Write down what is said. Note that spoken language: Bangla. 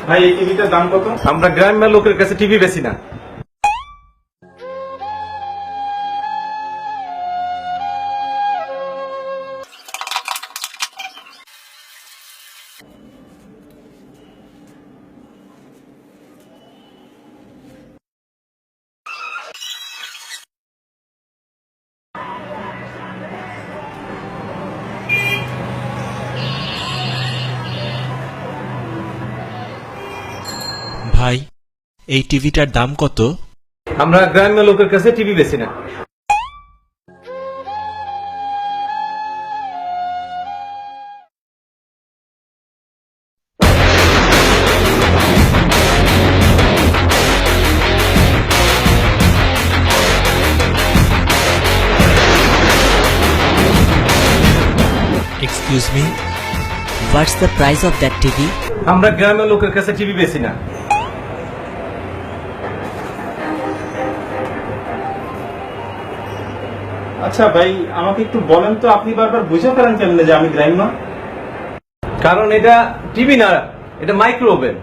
ভাই এই টিভিটার দাম কত? আমরা গ্রামের লোকের কাছে টিভি বেশি না। ভাই এই টিভিটার দাম কত? আমরা গ্রামের লোকের কাছে টিভি বেশি না। Excuse me, what's the price of that TV? আমরা গ্রামের লোকের কাছে টিভি বেশি না। আচ্ছা ভাই, আমাকে একটু বলেন তো, আপনি বারবার বুঝে ফেলেন কেমনে যে আমি গ্রাম্য? কারণ এটা টিভি না, এটা মাইক্রো ওভেন।